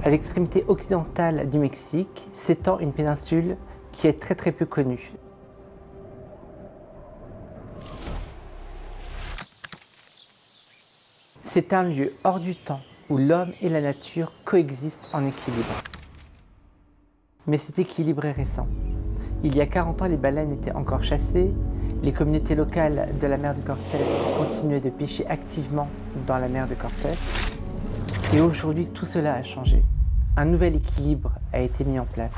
À l'extrémité occidentale du Mexique s'étend une péninsule qui est très peu connue. C'est un lieu hors du temps où l'homme et la nature coexistent en équilibre. Mais cet équilibre est récent. Il y a 40 ans, les baleines étaient encore chassées, les communautés locales de la mer de Cortés continuaient de pêcher activement dans la mer de Cortés. Et aujourd'hui, tout cela a changé. Un nouvel équilibre a été mis en place.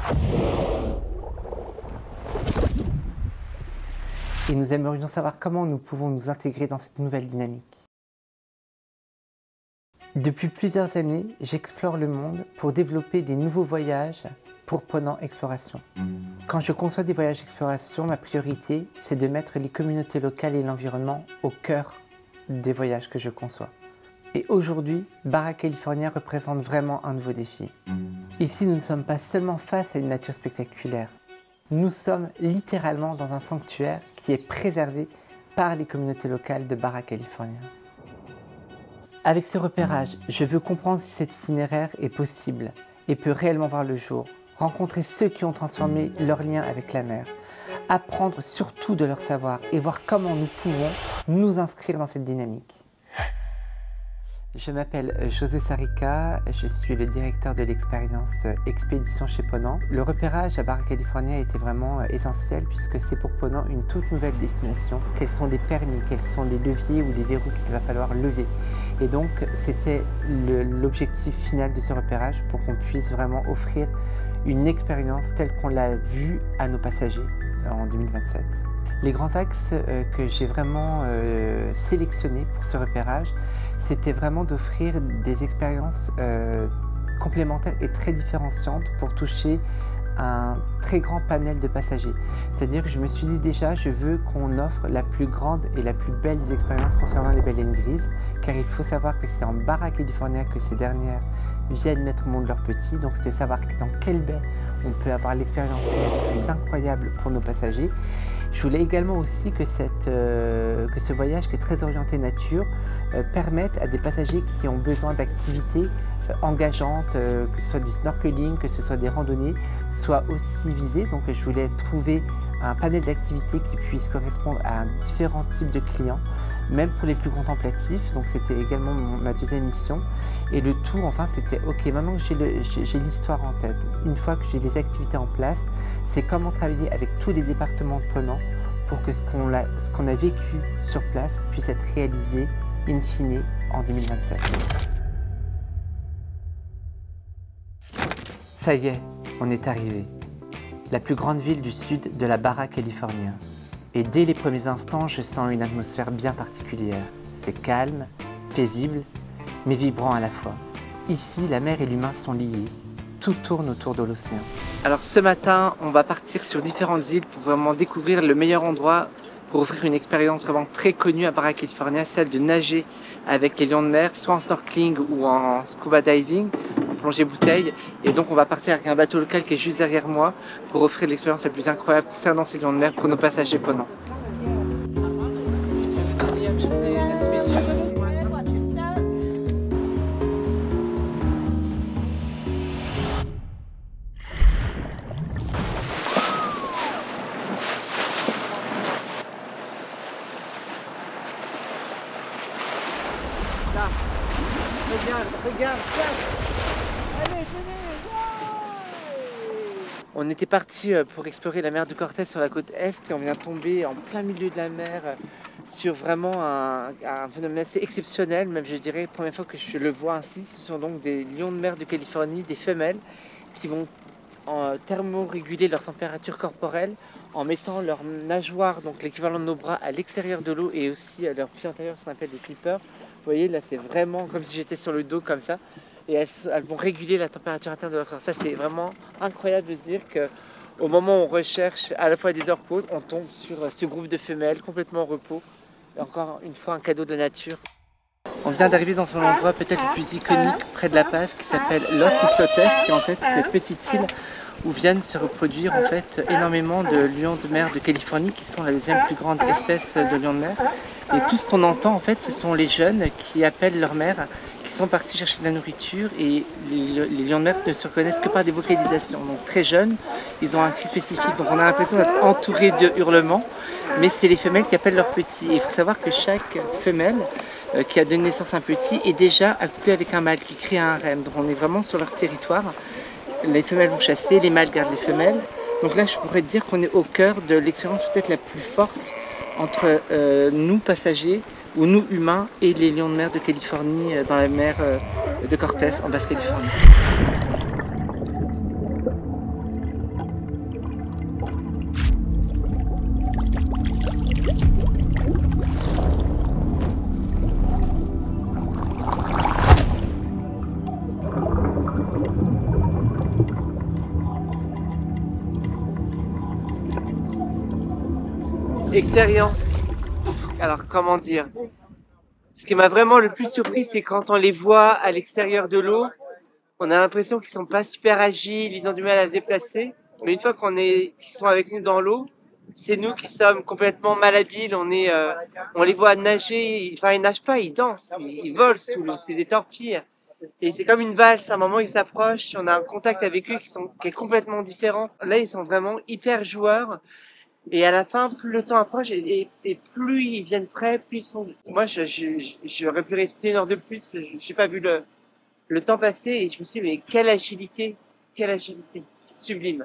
Et nous aimerions savoir comment nous pouvons nous intégrer dans cette nouvelle dynamique. Depuis plusieurs années, j'explore le monde pour développer des nouveaux voyages pour Ponant Exploration. Quand je conçois des voyages d'exploration, ma priorité, c'est de mettre les communautés locales et l'environnement au cœur des voyages que je conçois. Et aujourd'hui, Baja California représente vraiment un nouveau défi. Ici, nous ne sommes pas seulement face à une nature spectaculaire. Nous sommes littéralement dans un sanctuaire qui est préservé par les communautés locales de Baja California. Avec ce repérage, je veux comprendre si cet itinéraire est possible et peut réellement voir le jour, rencontrer ceux qui ont transformé leur lien avec la mer, apprendre surtout de leur savoir et voir comment nous pouvons nous inscrire dans cette dynamique. Je m'appelle José Sarrica, je suis le directeur de l'expérience Expédition chez Ponant. Le repérage à Baja California était vraiment essentiel puisque c'est pour Ponant une toute nouvelle destination. Quels sont les permis, quels sont les leviers ou les verrous qu'il va falloir lever. Et donc c'était l'objectif final de ce repérage pour qu'on puisse vraiment offrir une expérience telle qu'on l'a vue à nos passagers en 2027. Les grands axes que j'ai vraiment sélectionnés pour ce repérage, c'était vraiment d'offrir des expériences complémentaires et très différenciantes pour toucher un très grand panel de passagers. C'est-à-dire que je me suis dit déjà, je veux qu'on offre la plus grande et la plus belle des expériences concernant les baleines grises, car il faut savoir que c'est en Baja California que ces dernières viennent mettre au monde leurs petits, donc c'était savoir dans quelle baie on peut avoir l'expérience la plus incroyable pour nos passagers. Je voulais également aussi que ce voyage qui est très orienté nature permette à des passagers qui ont besoin d'activités engageantes, que ce soit du snorkeling, que ce soit des randonnées, soient aussi visées. Donc je voulais trouver un panel d'activités qui puisse correspondre à différents types de clients, même pour les plus contemplatifs. Donc c'était également ma deuxième mission. Et le tout, enfin, c'était ok, maintenant que j'ai l'histoire en tête, une fois que j'ai les activités en place, c'est comment travailler avec tous les départements de Ponant pour que ce qu'on a vécu sur place puisse être réalisé in fine en 2027. Ça y est, on est arrivé. La plus grande ville du sud de la Baja California. Et dès les premiers instants, je sens une atmosphère bien particulière. C'est calme, paisible, mais vibrant à la fois. Ici, la mer et l'humain sont liés. Tout tourne autour de l'océan. Alors ce matin, on va partir sur différentes îles pour vraiment découvrir le meilleur endroit pour offrir une expérience vraiment très connue à Baja California, celle de nager avec les lions de mer, soit en snorkeling ou en scuba diving, en plongée bouteille. Et donc on va partir avec un bateau local qui est juste derrière moi pour offrir l'expérience la plus incroyable concernant ces lions de mer pour nos passagers Ponant. Regarde, allez, venez, on était parti pour explorer la mer de Cortés sur la côte est et on vient tomber en plein milieu de la mer sur vraiment un phénomène assez exceptionnel, même je dirais, première fois que je le vois ainsi. Ce sont donc des lions de mer de Californie, des femelles, qui vont thermoréguler leur température corporelle en mettant leurs nageoires, donc l'équivalent de nos bras, à l'extérieur de l'eau et aussi leurs pieds antérieurs, ce qu'on appelle des flippers. Vous voyez, là c'est vraiment comme si j'étais sur le dos comme ça. Et elles vont réguler la température interne de leur corps. Ça c'est vraiment incroyable de se dire qu'au moment où on recherche à la fois des orcos, on tombe sur ce groupe de femelles complètement en repos. Et encore une fois un cadeau de la nature. On vient d'arriver dans un endroit peut-être le plus iconique près de La Paz qui s'appelle Los Islotes, qui est en fait cette petite île où viennent se reproduire en fait énormément de lions de mer de Californie qui sont la deuxième plus grande espèce de lions de mer. Et tout ce qu'on entend en fait, ce sont les jeunes qui appellent leur mère, qui sont partis chercher de la nourriture, et les lions de mer ne se reconnaissent que par des vocalisations. Donc très jeunes, ils ont un cri spécifique, donc on a l'impression d'être entouré de hurlements, mais c'est les femelles qui appellent leurs petits. Et il faut savoir que chaque femelle qui a donné naissance à un petit est déjà accouplée avec un mâle qui crée un harem. Donc on est vraiment sur leur territoire. Les femelles vont chasser, les mâles gardent les femelles. Donc là, je pourrais te dire qu'on est au cœur de l'expérience peut-être la plus forte entre nous passagers ou nous humains et les lions de mer de Californie dans la mer de Cortés en Basse-Californie. Expérience. Alors comment dire? Ce qui m'a vraiment le plus surpris, c'est quand on les voit à l'extérieur de l'eau, on a l'impression qu'ils sont pas super agiles, ils ont du mal à se déplacer. Mais une fois qu'ils sont avec nous dans l'eau, c'est nous qui sommes complètement malhabiles. On les voit nager, enfin ils nagent pas, ils dansent, ils volent sous l'eau, c'est des torpilles. Et c'est comme une valse, à un moment ils s'approchent, on a un contact avec eux qui est complètement différent. Là ils sont vraiment hyper joueurs. Et à la fin, plus le temps approche et plus ils viennent près, plus ils sont... Moi, j'aurais pu rester 1 heure de plus. J'ai pas vu le temps passer et je me suis dit, mais quelle agilité, sublime.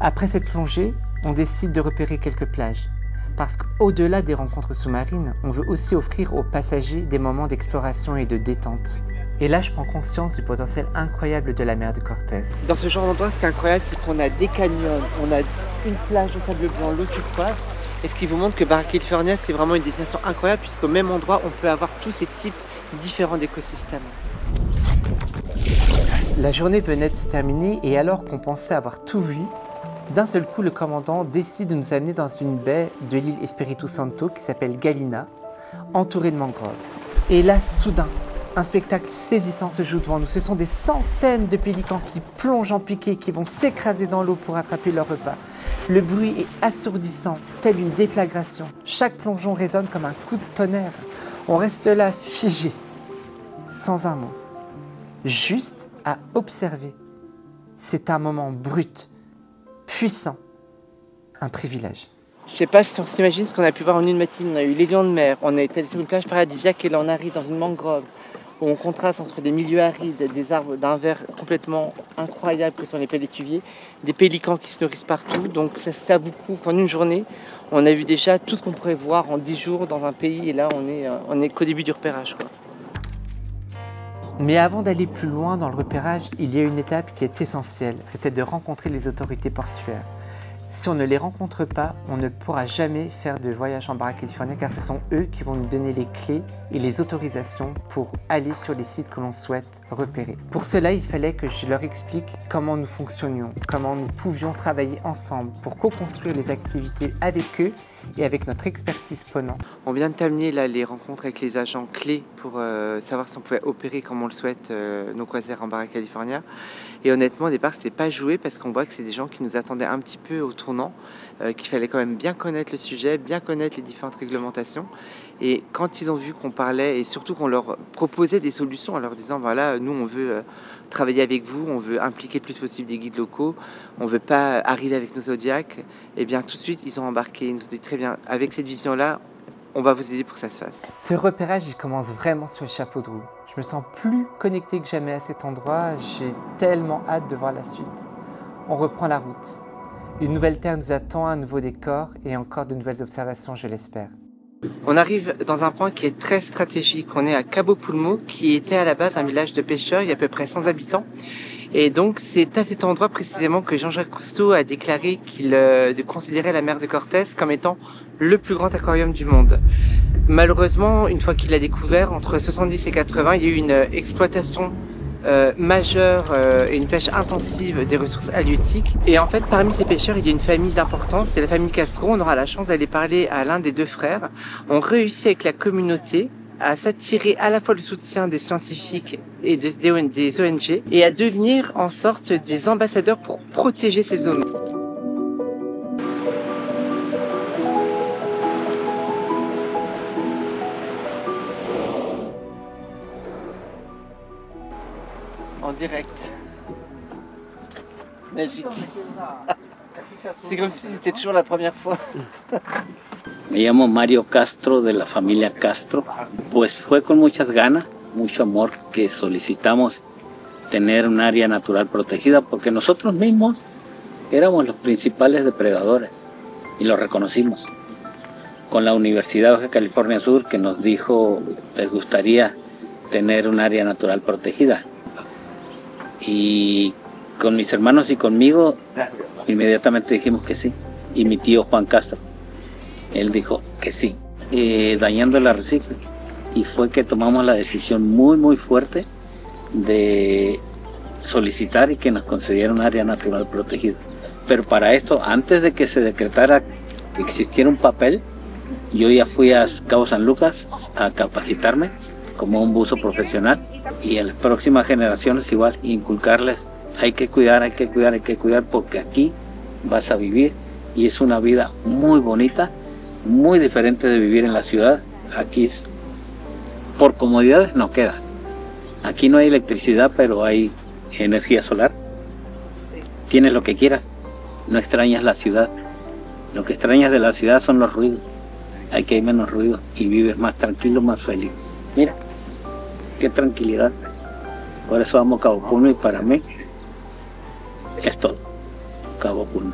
Après cette plongée, on décide de repérer quelques plages. Parce qu'au-delà des rencontres sous-marines, on veut aussi offrir aux passagers des moments d'exploration et de détente. Et là, je prends conscience du potentiel incroyable de la mer de Cortés. Dans ce genre d'endroit, ce qui est incroyable, c'est qu'on a des canyons, on a une plage de sable blanc, l'eau turquoise. Et ce qui vous montre que Baja California, c'est vraiment une destination incroyable, puisqu'au même endroit, on peut avoir tous ces types différents d'écosystèmes. La journée venait de se terminer, et alors qu'on pensait avoir tout vu, d'un seul coup, le commandant décide de nous amener dans une baie de l'île Espiritu Santo qui s'appelle Galina, entourée de mangroves. Et là, soudain, un spectacle saisissant se joue devant nous. Ce sont des centaines de pélicans qui plongent en piqué, qui vont s'écraser dans l'eau pour attraper leur repas. Le bruit est assourdissant, tel une déflagration. Chaque plongeon résonne comme un coup de tonnerre. On reste là, figé, sans un mot, juste à observer. C'est un moment brut, puissant, un privilège. Je sais pas si on s'imagine ce qu'on a pu voir en une matinée. On a eu les lions de mer, on a été sur une plage paradisiaque et là on arrive dans une mangrove où on contraste entre des milieux arides, des arbres d'un vert complètement incroyable que sont les palétuviers, des pélicans qui se nourrissent partout. Donc ça vous prouve qu'en une journée, on a vu déjà tout ce qu'on pourrait voir en 10 jours dans un pays et là on est qu'au début du repérage, quoi. Mais avant d'aller plus loin dans le repérage, il y a une étape qui est essentielle, c'était de rencontrer les autorités portuaires. Si on ne les rencontre pas, on ne pourra jamais faire de voyage en Baja California car ce sont eux qui vont nous donner les clés et les autorisations pour aller sur les sites que l'on souhaite repérer. Pour cela, il fallait que je leur explique comment nous fonctionnions, comment nous pouvions travailler ensemble pour co-construire les activités avec eux et avec notre expertise Ponant. On vient de terminer là, les rencontres avec les agents clés pour savoir si on pouvait opérer comme on le souhaite nos croisières en Baja California. Et honnêtement, au départ, c'était pas joué parce qu'on voit que c'est des gens qui nous attendaient un petit peu au tournant, qu'il fallait quand même bien connaître le sujet, bien connaître les différentes réglementations. Et quand ils ont vu qu'on parlait et surtout qu'on leur proposait des solutions en leur disant voilà, nous on veut travailler avec vous, on veut impliquer le plus possible des guides locaux, on veut pas arriver avec nos Zodiacs, et bien tout de suite ils ont embarqué, ils nous ont dit très bien, avec cette vision-là, on va vous aider pour que ça se fasse. Ce repérage, il commence vraiment sur le chapeau de roue. Je me sens plus connecté que jamais à cet endroit, j'ai tellement hâte de voir la suite. On reprend la route. Une nouvelle terre nous attend, un nouveau décor et encore de nouvelles observations, je l'espère. On arrive dans un point qui est très stratégique. On est à Cabo Pulmo, qui était à la base un village de pêcheurs, il y a à peu près 100 habitants. Et donc c'est à cet endroit précisément que Jean-Jacques Cousteau a déclaré qu'il considérait la mer de Cortés comme étant le plus grand aquarium du monde. Malheureusement, une fois qu'il l'a découvert, entre 70 et 80, il y a eu une exploitation majeure et une pêche intensive des ressources halieutiques. Et en fait, parmi ces pêcheurs, il y a une famille d'importance, c'est la famille Castro. On aura la chance d'aller parler à l'un des deux frères. On réussit avec la communauté à s'attirer à la fois le soutien des scientifiques et des ONG et à devenir en sorte des ambassadeurs pour protéger ces zones. En direct. Magique. C'est comme si c'était toujours la première fois. Me llamo Mario Castro, de la familia Castro. Pues fue con muchas ganas, mucho amor que solicitamos tener un área natural protegida porque nosotros mismos éramos los principales depredadores y lo reconocimos. Con la Universidad de Baja California Sur que nos dijo les gustaría tener un área natural protegida. Y con mis hermanos y conmigo inmediatamente dijimos que sí. Y mi tío Juan Castro, él dijo que sí, dañando el arrecife. Y fue que tomamos la decisión muy fuerte de solicitar y que nos concediera un área natural protegida. Pero para esto, antes de que se decretara que existiera un papel, yo ya fui a Cabo San Lucas a capacitarme como un buzo profesional y a las próximas generaciones igual, inculcarles, hay que cuidar porque aquí vas a vivir y es una vida muy bonita, muy diferente de vivir en la ciudad. Aquí por comodidades no queda. Aquí no hay electricidad, pero hay energía solar. Tienes lo que quieras, no extrañas la ciudad. Lo que extrañas de la ciudad son los ruidos. Aquí hay menos ruido y vives más tranquilo, más feliz. Mira, qué tranquilidad. Por eso amo Cabo Pulmo y para mí es todo. Cabo Pulmo.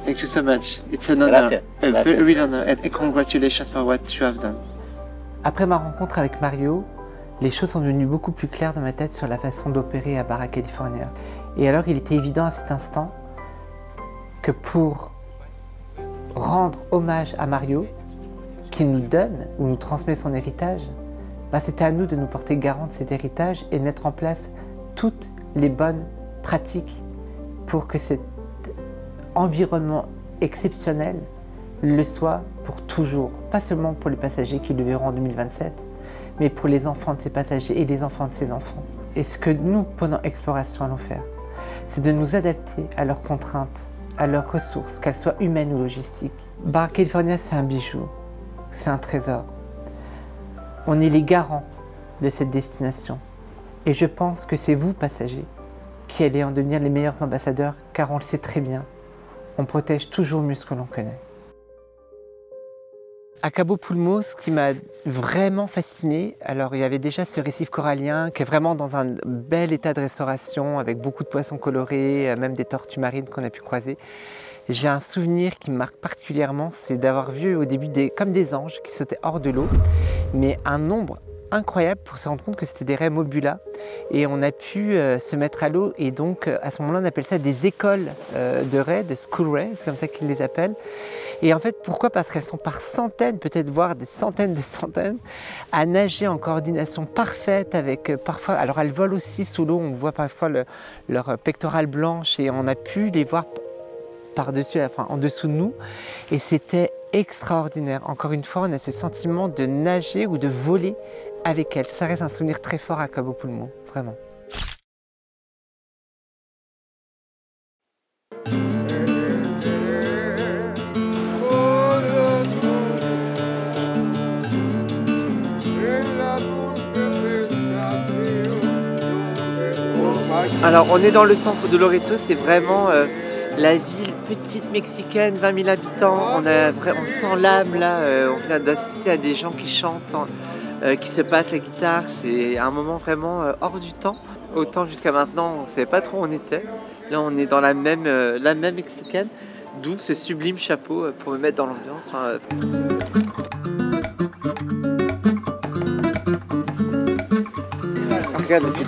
Thank you so much. It's an honor, a real honor, and congratulations for what you have done. Après ma rencontre avec Mario, les choses sont devenues beaucoup plus claires dans ma tête sur la façon d'opérer à Baja California. Et alors il était évident à cet instant que pour rendre hommage à Mario, qui nous donne ou nous transmet son héritage, c'était à nous de nous porter garant de cet héritage et de mettre en place toutes les bonnes pratiques pour que cet environnement exceptionnel le soit pour toujours. Pas seulement pour les passagers qui le verront en 2027, mais pour les enfants de ces passagers et les enfants de ces enfants. Et ce que nous, pendant Exploration, allons faire, c'est de nous adapter à leurs contraintes, à leurs ressources, qu'elles soient humaines ou logistiques. Baja California, c'est un bijou, c'est un trésor. On est les garants de cette destination. Et je pense que c'est vous, passagers, qui allez en devenir les meilleurs ambassadeurs, car on le sait très bien, on protège toujours mieux ce que l'on connaît. À Cabo Pulmo, ce qui m'a vraiment fasciné, alors il y avait déjà ce récif corallien qui est vraiment dans un bel état de restauration avec beaucoup de poissons colorés, même des tortues marines qu'on a pu croiser. J'ai un souvenir qui me marque particulièrement, c'est d'avoir vu au début comme des anges qui sautaient hors de l'eau, mais un nombre incroyable pour se rendre compte que c'était des raies mobula et on a pu se mettre à l'eau et donc à ce moment-là on appelle ça des écoles de raies, des school rays, c'est comme ça qu'ils les appellent. Et en fait pourquoi? Parce qu'elles sont par centaines, peut-être voire des centaines de centaines, à nager en coordination parfaite avec parfois, alors elles volent aussi sous l'eau, on voit parfois leur pectorale blanche et on a pu les voir par-dessus, enfin en dessous de nous et c'était extraordinaire. Encore une fois on a ce sentiment de nager ou de voler avec elle. Ça reste un souvenir très fort à Cabo Pulmo, vraiment. Alors on est dans le centre de Loreto, c'est vraiment la ville petite mexicaine, 20 000 habitants. On sent l'âme là, on vient d'assister à des gens qui chantent, qui se passent la guitare. C'est un moment vraiment hors du temps. Autant jusqu'à maintenant, on ne savait pas trop où on était. Là, on est dans la même mexicaine, d'où ce sublime chapeau pour me mettre dans l'ambiance. Regarde le petit.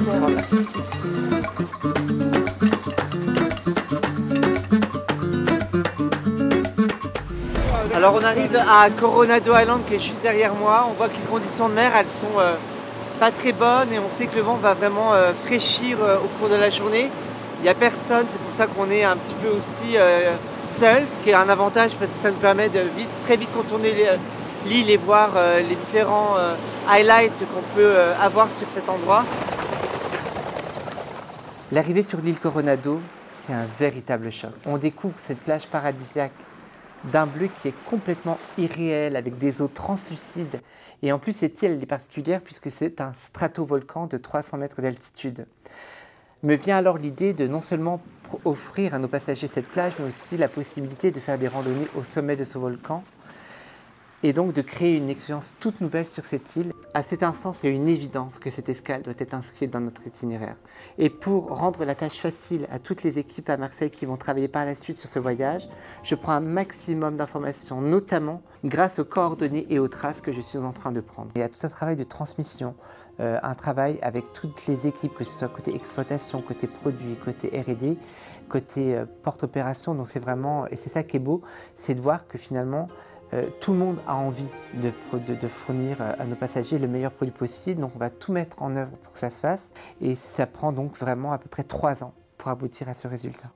Alors on arrive à Coronado Island qui est juste derrière moi. On voit que les conditions de mer elles sont pas très bonnes et on sait que le vent va vraiment fraîchir au cours de la journée. Il n'y a personne, c'est pour ça qu'on est un petit peu aussi seul, ce qui est un avantage parce que ça nous permet de très vite contourner l'île et voir les différents highlights qu'on peut avoir sur cet endroit. L'arrivée sur l'île Coronado, c'est un véritable choc. On découvre cette plage paradisiaque d'un bleu qui est complètement irréel, avec des eaux translucides. Et en plus, cette île elle est particulière puisque c'est un stratovolcan de 300 mètres d'altitude. Me vient alors l'idée de non seulement offrir à nos passagers cette plage, mais aussi la possibilité de faire des randonnées au sommet de ce volcan et donc de créer une expérience toute nouvelle sur cette île. À cet instant, c'est une évidence que cette escale doit être inscrite dans notre itinéraire. Et pour rendre la tâche facile à toutes les équipes à Marseille qui vont travailler par la suite sur ce voyage, je prends un maximum d'informations, notamment grâce aux coordonnées et aux traces que je suis en train de prendre. Il y a tout un travail de transmission, un travail avec toutes les équipes, que ce soit côté exploitation, côté produit, côté R&D, côté porte-opération. Donc c'est vraiment, et c'est ça qui est beau, c'est de voir que finalement, tout le monde a envie de fournir à nos passagers le meilleur produit possible, donc on va tout mettre en œuvre pour que ça se fasse et ça prend donc vraiment à peu près 3 ans pour aboutir à ce résultat.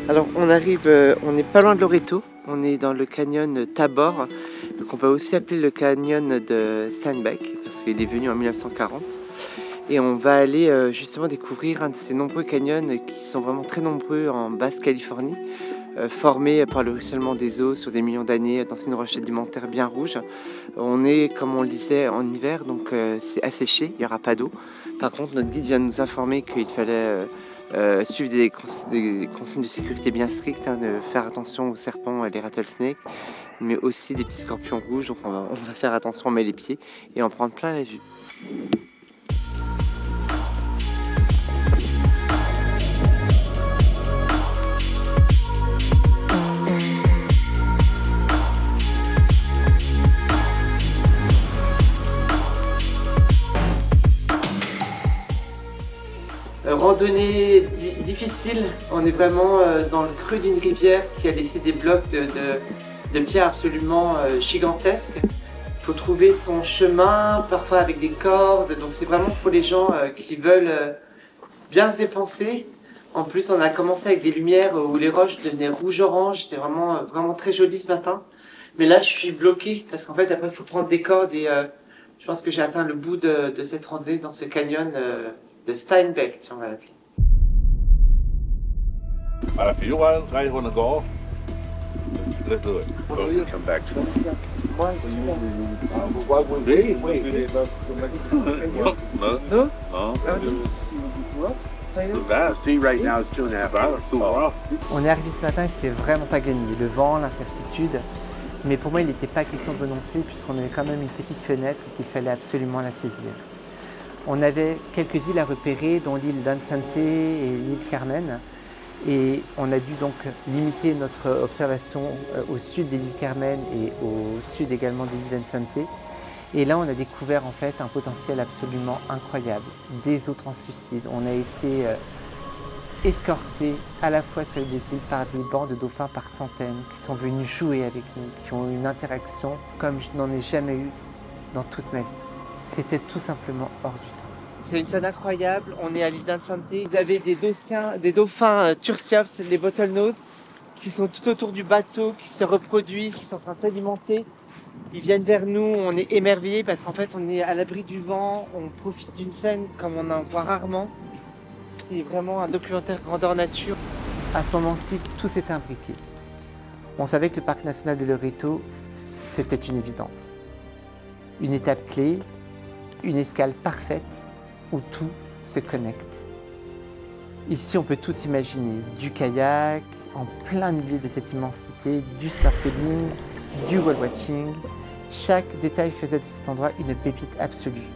Alors on arrive, on n'est pas loin de Loreto, on est dans le canyon Tabor, donc on peut aussi appeler le canyon de Steinbeck parce qu'il est venu en 1940. Et on va aller justement découvrir un de ces nombreux canyons qui sont vraiment très nombreux en Basse-Californie, formés par le ruissellement des eaux sur des millions d'années dans une roche sédimentaire bien rouge. On est, comme on le disait, en hiver, donc c'est asséché, il n'y aura pas d'eau. Par contre, notre guide vient de nous informer qu'il fallait suivre des consignes de sécurité bien strictes, de faire attention aux serpents et les rattlesnakes, mais aussi des petits scorpions rouges, donc on va faire attention, on met les pieds et en prendre plein la vue. Randonnée difficile, on est vraiment dans le creux d'une rivière qui a laissé des blocs de pierres absolument gigantesques. Il faut trouver son chemin, parfois avec des cordes, donc c'est vraiment pour les gens qui veulent bien se dépenser. En plus, on a commencé avec des lumières où les roches devenaient rouge-orange, c'était vraiment très joli ce matin. Mais là, je suis bloqué parce qu'en fait, après, il faut prendre des cordes et je pense que j'ai atteint le bout de cette randonnée dans ce canyon de Steinbeck, si on va l'appeler. If you guys want to go, let's do it. We'll come back to it. Why would they? Wait. No? The sea right now is 2.5 hours. Too rough. On est arrivé ce matin et c'était vraiment pas gagné. Le vent, l'incertitude. Mais pour moi, il n'était pas question de renoncer puisqu'on avait quand même une petite fenêtre et qu'il fallait absolument la saisir. On avait quelques îles à repérer, dont l'île d'Ansante et l'île Carmen. Et on a dû donc limiter notre observation au sud de l'île Carmen et au sud également de l'île d'Ansante. Et là, on a découvert en fait un potentiel absolument incroyable, des eaux translucides. On a été escortés à la fois sur les deux îles par des bancs de dauphins par centaines qui sont venus jouer avec nous, qui ont eu une interaction comme je n'en ai jamais eu dans toute ma vie. C'était tout simplement hors du temps. C'est une scène incroyable, on est à l'île d'Ansante. Vous avez des dauphins Tursiops, les bottlenose, qui sont tout autour du bateau, qui se reproduisent, qui sont en train de s'alimenter. Ils viennent vers nous, on est émerveillés parce qu'en fait on est à l'abri du vent, on profite d'une scène comme on en voit rarement. C'est vraiment un documentaire grandeur nature. À ce moment-ci, tout s'est imbriqué. On savait que le parc national de Loreto, c'était une évidence. Une étape clé, une escale parfaite où tout se connecte. Ici, on peut tout imaginer, du kayak, en plein milieu de cette immensité, du snorkeling, du whale watching. Chaque détail faisait de cet endroit une pépite absolue.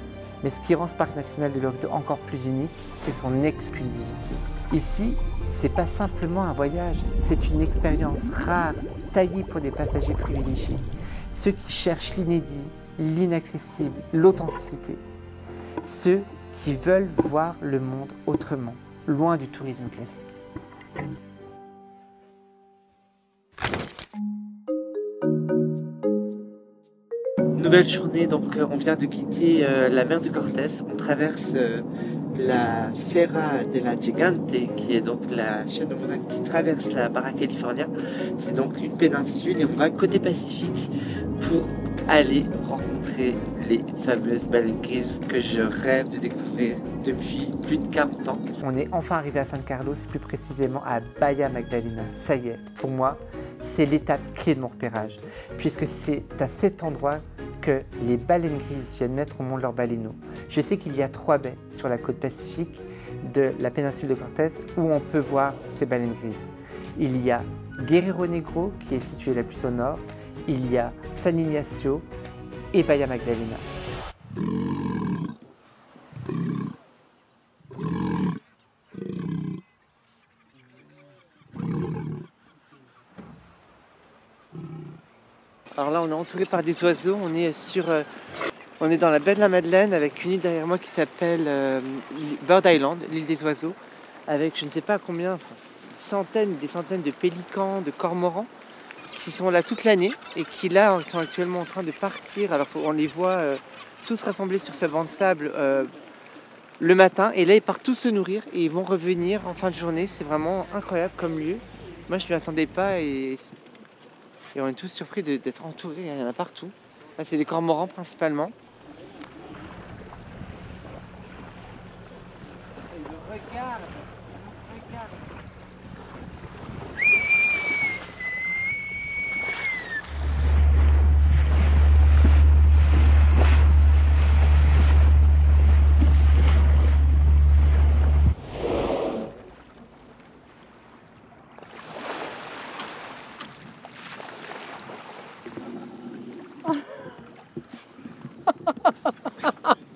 Mais ce qui rend ce parc national de Loreto encore plus unique, c'est son exclusivité. Ici, c'est pas simplement un voyage, c'est une expérience rare, taillée pour des passagers privilégiés. Ceux qui cherchent l'inédit, l'inaccessible, l'authenticité. Ceux qui veulent voir le monde autrement, loin du tourisme classique. Nouvelle journée, donc on vient de quitter la mer de Cortés. On traverse la Sierra de la Gigante, qui est donc la chaîne de montagnes qui traverse la Baja California. C'est donc une péninsule et on va côté Pacifique pour aller rencontrer les fameuses baleines grises que je rêve de découvrir depuis plus de 40 ans. On est enfin arrivé à San Carlos, plus précisément à Bahia Magdalena. Ça y est, pour moi, c'est l'étape clé de mon repérage, puisque c'est à cet endroit que les baleines grises viennent mettre au monde leurs baleineaux. Je sais qu'il y a 3 baies sur la côte pacifique de la péninsule de Cortés où on peut voir ces baleines grises. Il y a Guerrero Negro, qui est situé la plus au nord, il y a San Ignacio et Bahia Magdalena. Alors là, on est entouré par des oiseaux. On est dans la baie de la Madeleine avec une île derrière moi qui s'appelle Bird Island, l'île des oiseaux, avec je ne sais pas combien, des centaines de pélicans, de cormorans qui sont là toute l'année et qui là sont actuellement en train de partir. Alors on les voit tous rassemblés sur ce banc de sable le matin et là ils partent tous se nourrir et ils vont revenir en fin de journée. C'est vraiment incroyable comme lieu. Moi je ne m'y attendais pas et on est tous surpris d'être entourés, il y en a partout. Là, c'est des cormorans principalement. Regarde.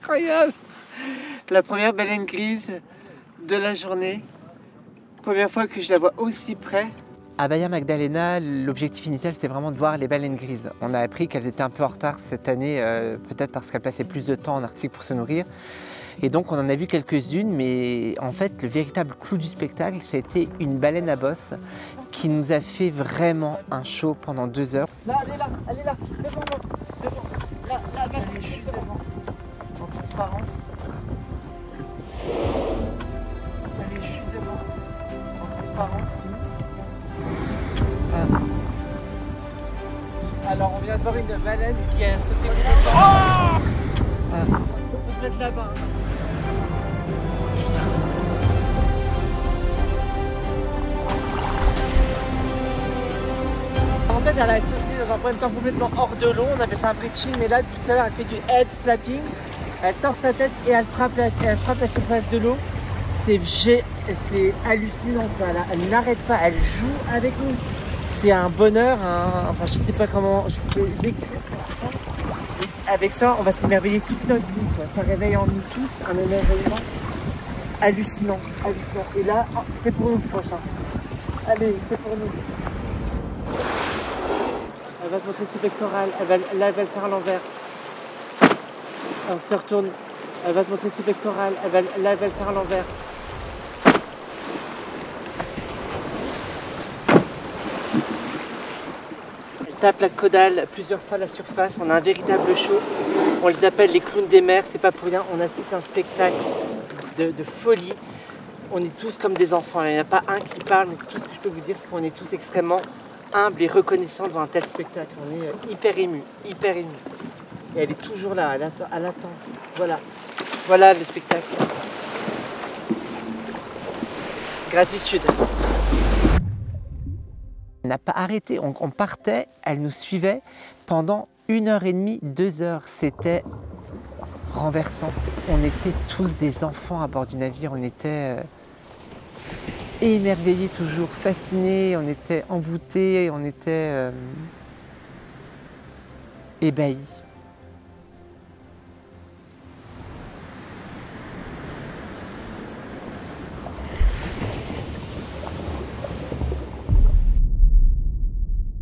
Incroyable! La première baleine grise de la journée. Première fois que je la vois aussi près. À Bahia Magdalena, l'objectif initial c'était vraiment de voir les baleines grises. On a appris qu'elles étaient un peu en retard cette année, peut-être parce qu'elles passaient plus de temps en Arctique pour se nourrir. Et donc on en a vu quelques-unes, mais en fait le véritable clou du spectacle, c'était une baleine à bosse qui nous a fait vraiment un show pendant 2 heures. Là, elle est là, devant moi, devant. Là, vas-y, je suis devant. En transparence. Allez, je suis devant. En transparence. Alors, on vient de voir une baleine qui a sauté complètement. Oh, on peut se mettre là-bas. En fait, elle a sauté dans un point de temps complètement hors de l'eau. On appelle ça un breaching, mais là, tout à l'heure, elle fait du head slapping. Elle sort sa tête et elle frappe la surface de l'eau. C'est hallucinant, quoi. Elle n'arrête pas, elle joue avec nous. C'est un bonheur, enfin je sais pas comment je peux décrire ça. Et avec ça, on va s'émerveiller toute notre vie, quoi. Ça réveille en nous tous un émerveillement hallucinant. Et là, oh, c'est pour nous le prochain. Allez, c'est pour nous. Elle va te montrer ses pectorales, là elle va le faire à l'envers. On se retourne, elle va te montrer ses pectorales, là elle va le faire à l'envers. Tape la caudale plusieurs fois à la surface, on a un véritable show. On les appelle les clowns des mers, c'est pas pour rien, on assiste à un spectacle de folie. On est tous comme des enfants, il n'y en a pas un qui parle, mais tout ce que je peux vous dire c'est qu'on est tous extrêmement humbles et reconnaissants devant un tel spectacle. On est hyper émus, hyper émus. Et elle est toujours là, elle attend. Voilà le spectacle. Gratitude. Elle n'a pas arrêté, on partait, elle nous suivait pendant 1h30, 2 heures. C'était renversant. On était tous des enfants à bord du navire, on était émerveillés toujours, fascinés, on était envoûtés, on était ébahis.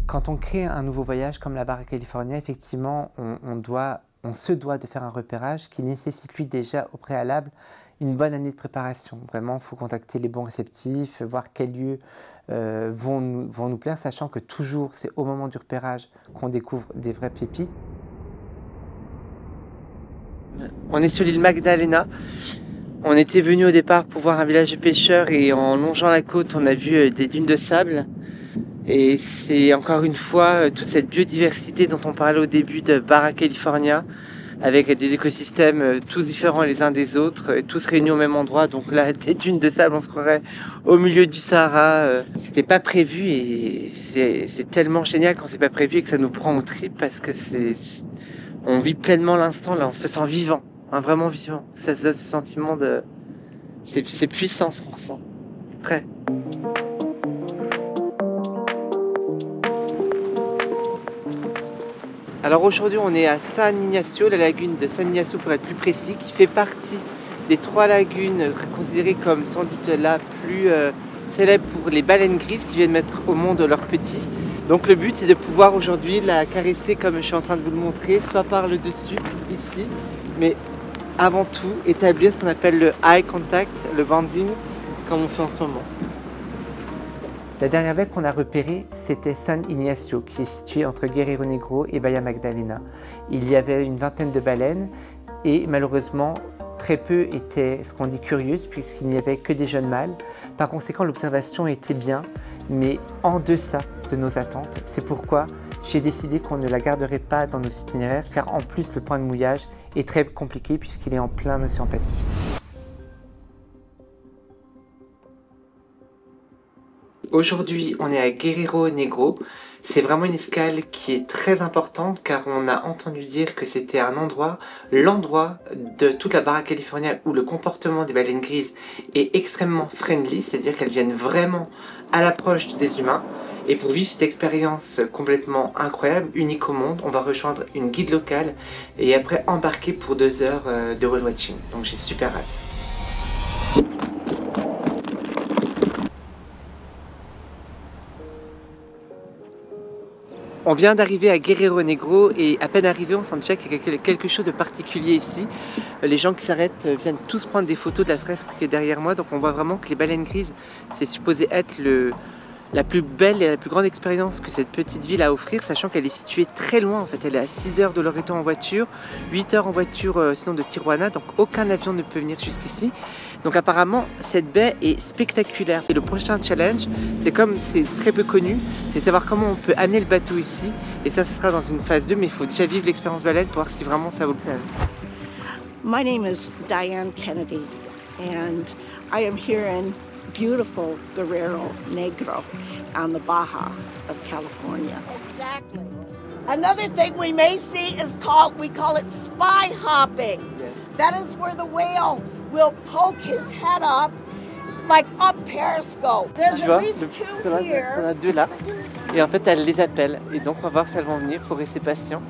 Quand on crée un nouveau voyage comme la Baja California, effectivement, on se doit de faire un repérage qui nécessite lui déjà au préalable une bonne année de préparation. Vraiment, il faut contacter les bons réceptifs, voir quels lieux vont nous plaire, sachant que toujours, c'est au moment du repérage qu'on découvre des vraies pépites. On est sur l'île Magdalena. On était venu au départ pour voir un village de pêcheurs et en longeant la côte, on a vu des dunes de sable. Et c'est encore une fois toute cette biodiversité dont on parlait au début de Baja California, avec des écosystèmes tous différents les uns des autres, tous réunis au même endroit. Donc là, des dunes de sable, on se croirait au milieu du Sahara. C'était pas prévu et c'est tellement génial quand c'est pas prévu et que ça nous prend au trip parce que on vit pleinement l'instant là, on se sent vivant, hein, vraiment vivant. Ça donne ce sentiment de, c'est puissant ce qu'on ressent, très. Alors aujourd'hui on est à San Ignacio, la lagune de San Ignacio pour être plus précis, qui fait partie des 3 lagunes considérées comme sans doute la plus célèbre pour les baleines grises qui viennent mettre au monde leurs petits. Donc le but c'est de pouvoir aujourd'hui la caresser comme je suis en train de vous le montrer, soit par le dessus, ici, mais avant tout établir ce qu'on appelle le eye contact, le bonding, comme on fait en ce moment. La dernière baie qu'on a repérée, c'était San Ignacio, qui est située entre Guerrero Negro et Bahia Magdalena. Il y avait une vingtaine de baleines et malheureusement, très peu étaient ce qu'on dit curieuses puisqu'il n'y avait que des jeunes mâles. Par conséquent, l'observation était bien, mais en deçà de nos attentes. C'est pourquoi j'ai décidé qu'on ne la garderait pas dans nos itinéraires, car en plus le point de mouillage est très compliqué puisqu'il est en plein océan Pacifique. Aujourd'hui, on est à Guerrero Negro. C'est vraiment une escale qui est très importante car on a entendu dire que c'était un endroit, l'endroit de toute la Baja California où le comportement des baleines grises est extrêmement friendly, c'est-à-dire qu'elles viennent vraiment à l'approche des humains. Et pour vivre cette expérience complètement incroyable, unique au monde, on va rejoindre une guide locale et après embarquer pour 2 heures de whale watching. Donc j'ai super hâte. On vient d'arriver à Guerrero Negro et à peine arrivé, on s'en check qu'il y a quelque chose de particulier ici. Les gens qui s'arrêtent viennent tous prendre des photos de la fresque qui est derrière moi. Donc on voit vraiment que les baleines grises, c'est supposé être la plus belle et la plus grande expérience que cette petite ville a à offrir, sachant qu'elle est située très loin. En fait, elle est à 6 heures de Loreto en voiture, 8 heures en voiture sinon de Tijuana, donc aucun avion ne peut venir jusqu'ici. Donc apparemment, cette baie est spectaculaire. Et le prochain challenge, c'est comme c'est très peu connu, c'est de savoir comment on peut amener le bateau ici. Et ça, ce sera dans une phase 2, mais il faut déjà vivre l'expérience baleine pour voir si vraiment ça vaut le coup. My name is Diane Kennedy, and I am here in beautiful Guerrero Negro on the Baja of California. Exactly. Another thing we may see is we call it spy hopping. Yes. That is where the whale will poke his head up like up periscope. There's at least 2 here. Il y en a 2 là. Et en fait, elle les appelle. Et donc, on va voir si elles vont venir. Il faut rester patient.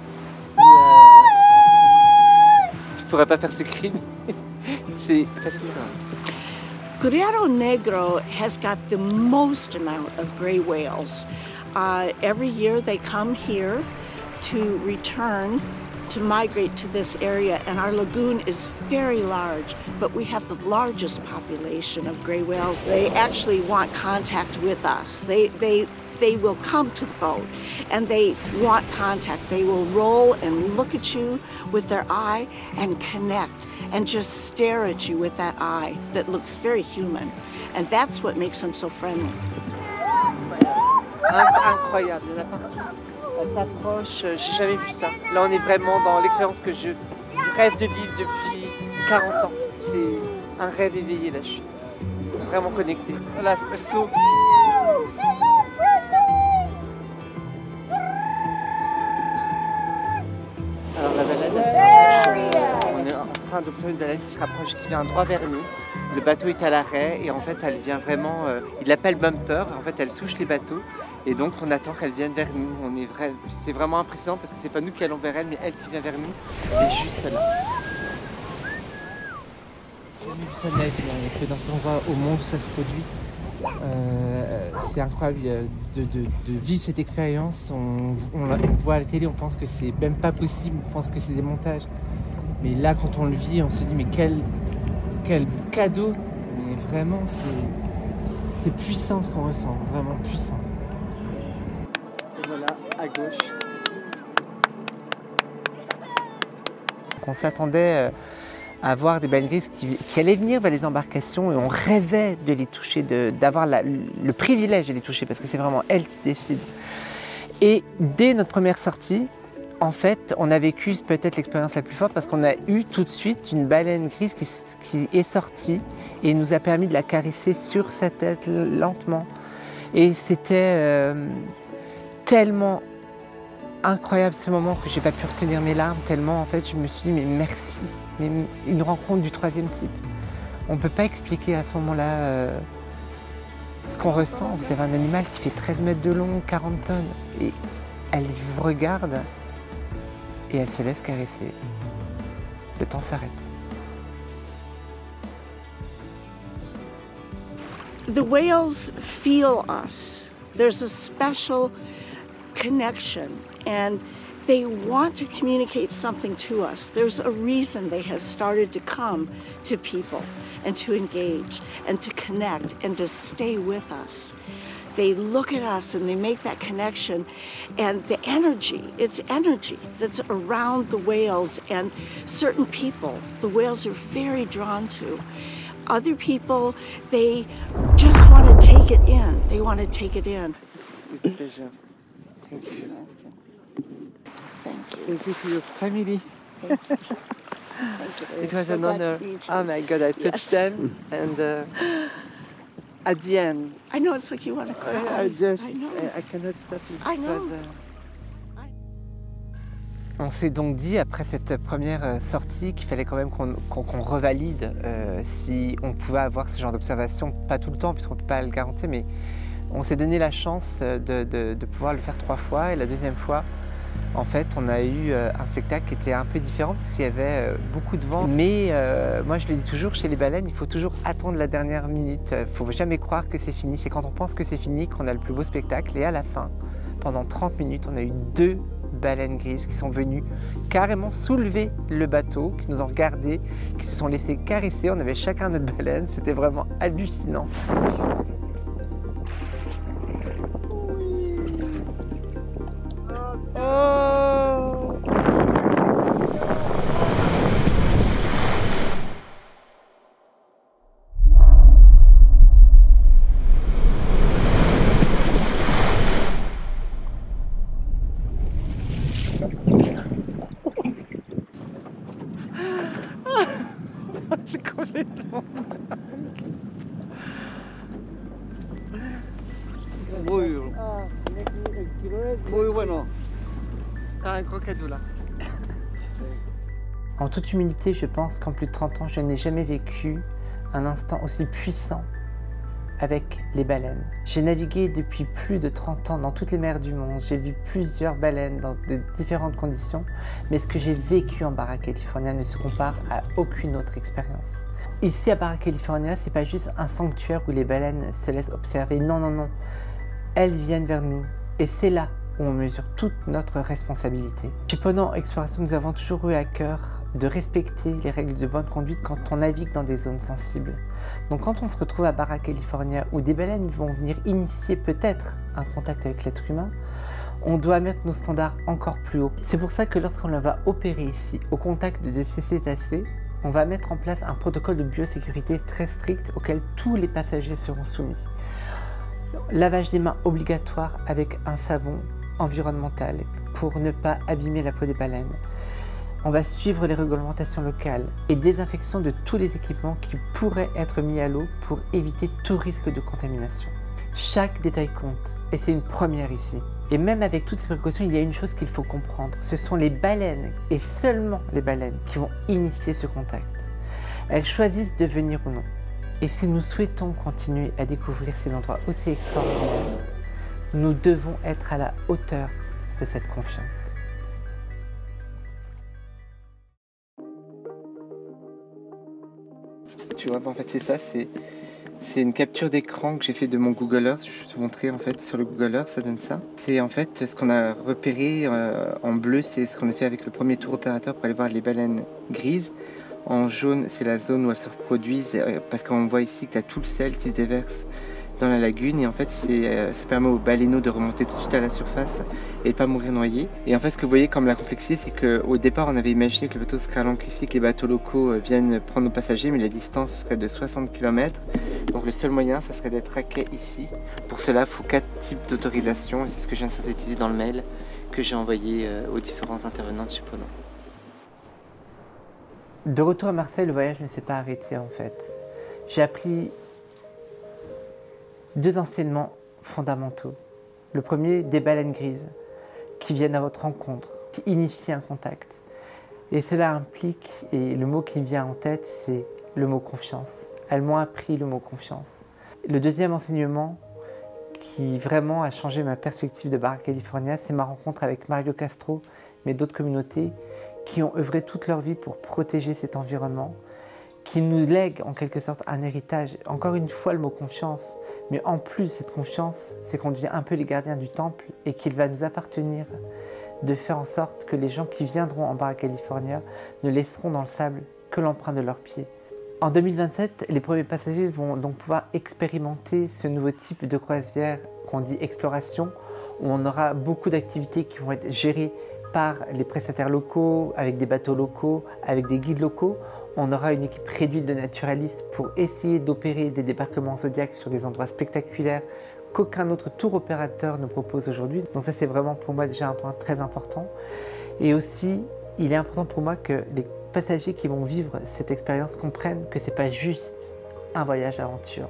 Je pourrais pas faire ce crime. C'est fascinant. Guerrero Negro has got the most amount of gray whales. Every year they come here to return, to migrate to this area, and our lagoon is very large, but we have the largest population of gray whales. They actually want contact with us. They will come to the boat and they want contact. They will roll and look at you with their eye and connect and just stare at you with that eye that looks very human. And that's what makes them so friendly. Incroyable, il y en a partout. Elle s'approche, j'ai jamais vu ça. Là, on est vraiment dans l'expérience que je rêve de vivre depuis 40 ans. C'est un rêve éveillé, là, je suis vraiment connectée. Voilà, saut. Alors la baleine, elle s'approche. On est en train d'observer une baleine qui se rapproche, qui vient droit vers nous. Le bateau est à l'arrêt et en fait elle vient vraiment, il l'appelle bumper, en fait elle touche les bateaux et donc on attend qu'elle vienne vers nous. C'est vraiment impressionnant parce que c'est pas nous qui allons vers elle mais elle qui vient vers nous. Elle est juste là. J'ai jamais vu ça de ma vie, il n'y a que dans cet endroit au monde où ça se produit. C'est incroyable de vivre cette expérience. On voit à la télé, on pense que c'est même pas possible, on pense que c'est des montages. Mais là quand on le vit, on se dit mais quel cadeau, mais vraiment c'est puissant ce qu'on ressent, vraiment puissant. Et voilà, à gauche. on s'attendait à voir des baleines grises qui allaient venir vers les embarcations et on rêvait de les toucher, d'avoir le privilège de les toucher parce que c'est vraiment elles qui décident. Et dès notre première sortie, en fait, on a vécu peut-être l'expérience la plus forte parce qu'on a eu tout de suite une baleine grise qui est sortie et nous a permis de la caresser sur sa tête lentement. Et c'était tellement incroyable ce moment que j'ai pas pu retenir mes larmes tellement en fait je me suis dit mais merci, mais une rencontre du troisième type. On peut pas expliquer à ce moment-là ce qu'on ressent. Vous avez un animal qui fait 13 mètres de long, 40 tonnes et elle vous regarde et elle se laisse caresser. Le temps s'arrête. The whales feel us. There's a special connection and they want to communicate something to us. There's a reason they have started to come to people and to engage and to connect and to stay with us. They look at us and they make that connection and the energy, it's energy that's around the whales and certain people the whales are very drawn to. Other people, they just want to take it in. They want to take it in. With pleasure. Thank you. Thank you. Thank you for your family. Thank you. Thank you. It was So an glad to honor. meet you. Oh my God, I touched them and at the end, I know it's like you want to cry. I know. cannot stop it. I know. On s'est donc dit après cette première sortie qu'il fallait quand même qu'on revalide si on pouvait avoir ce genre d'observation, pas tout le temps puisqu'on ne peut pas le garantir, mais on s'est donné la chance de pouvoir le faire 3 fois et la deuxième fois, en fait, on a eu un spectacle qui était un peu différent puisqu'il y avait beaucoup de vent. Mais moi, je le dis toujours, chez les baleines, il faut toujours attendre la dernière minute. Il ne faut jamais croire que c'est fini. C'est quand on pense que c'est fini qu'on a le plus beau spectacle. Et à la fin, pendant 30 minutes, on a eu 2 baleines grises qui sont venues carrément soulever le bateau, qui nous ont regardés, qui se sont laissés caresser. On avait chacun notre baleine. C'était vraiment hallucinant. C'est complètement dingue. Muy bueno. Un gros cadeau là. En toute humilité, je pense qu'en plus de 30 ans, je n'ai jamais vécu un instant aussi puissant avec les baleines. J'ai navigué depuis plus de 30 ans dans toutes les mers du monde. J'ai vu plusieurs baleines dans de différentes conditions, mais ce que j'ai vécu en Barra California ne se compare à aucune autre expérience. Ici à Barra California, c'est pas juste un sanctuaire où les baleines se laissent observer. Non, non, non. Elles viennent vers nous et c'est là où on mesure toute notre responsabilité. Chez Ponant Exploration, nous avons toujours eu à cœur de respecter les règles de bonne conduite quand on navigue dans des zones sensibles. Donc quand on se retrouve à Barra California où des baleines vont venir initier peut-être un contact avec l'être humain, on doit mettre nos standards encore plus haut. C'est pour ça que lorsqu'on va opérer ici au contact de ces cétacés, on va mettre en place un protocole de biosécurité très strict auquel tous les passagers seront soumis. Lavage des mains obligatoire avec un savon environnemental pour ne pas abîmer la peau des baleines. On va suivre les réglementations locales et désinfection de tous les équipements qui pourraient être mis à l'eau pour éviter tout risque de contamination. Chaque détail compte et c'est une première ici. Et même avec toutes ces précautions, il y a une chose qu'il faut comprendre. Ce sont les baleines et seulement les baleines qui vont initier ce contact. Elles choisissent de venir ou non. Et si nous souhaitons continuer à découvrir ces endroits aussi extraordinaires, nous devons être à la hauteur de cette confiance. Tu vois, en fait, c'est ça, c'est une capture d'écran que j'ai fait de mon Google Earth. Je vais te montrer en fait sur le Google Earth, ça donne ça. C'est en fait ce qu'on a repéré en bleu, c'est ce qu'on a fait avec le premier tour opérateur pour aller voir les baleines grises. En jaune, c'est la zone où elles se reproduisent parce qu'on voit ici que tu as tout le sel qui se déverse dans la lagune et en fait ça permet aux baleineaux de remonter tout de suite à la surface et de pas mourir noyés. Et en fait ce que vous voyez comme la complexité, c'est qu'au départ on avait imaginé que le bateau serait à l'ancre ici, que les bateaux locaux viennent prendre nos passagers, mais la distance serait de 60 km. Donc le seul moyen ça serait d'être à quai ici. Pour cela il faut 4 types d'autorisation et c'est ce que je viens de synthétiser dans le mail que j'ai envoyé aux différents intervenants de chez Ponant. De retour à Marseille, le voyage ne s'est pas arrêté en fait. J'ai appris 2 enseignements fondamentaux. Le premier, des baleines grises qui viennent à votre rencontre, qui initient un contact. Et cela implique, et le mot qui me vient en tête, c'est le mot confiance. Elles m'ont appris le mot confiance. Le deuxième enseignement qui vraiment a changé ma perspective de Barra California, c'est ma rencontre avec Mario Castro, mais d'autres communautés qui ont œuvré toute leur vie pour protéger cet environnement, qui nous lèguent en quelque sorte un héritage. Encore une fois le mot confiance, mais en plus cette confiance, c'est qu'on devient un peu les gardiens du temple et qu'il va nous appartenir de faire en sorte que les gens qui viendront en Barra California ne laisseront dans le sable que l'empreinte de leurs pieds. En 2027, les premiers passagers vont donc pouvoir expérimenter ce nouveau type de croisière qu'on dit exploration, où on aura beaucoup d'activités qui vont être gérées par les prestataires locaux, avec des bateaux locaux, avec des guides locaux. On aura une équipe réduite de naturalistes pour essayer d'opérer des débarquements zodiaques sur des endroits spectaculaires qu'aucun autre tour opérateur ne propose aujourd'hui. Donc ça c'est vraiment pour moi déjà un point très important. Et aussi, il est important pour moi que les passagers qui vont vivre cette expérience comprennent que ce n'est pas juste un voyage d'aventure,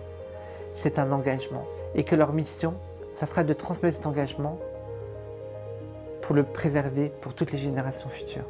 c'est un engagement. Et que leur mission, ça sera de transmettre cet engagement pour le préserver pour toutes les générations futures.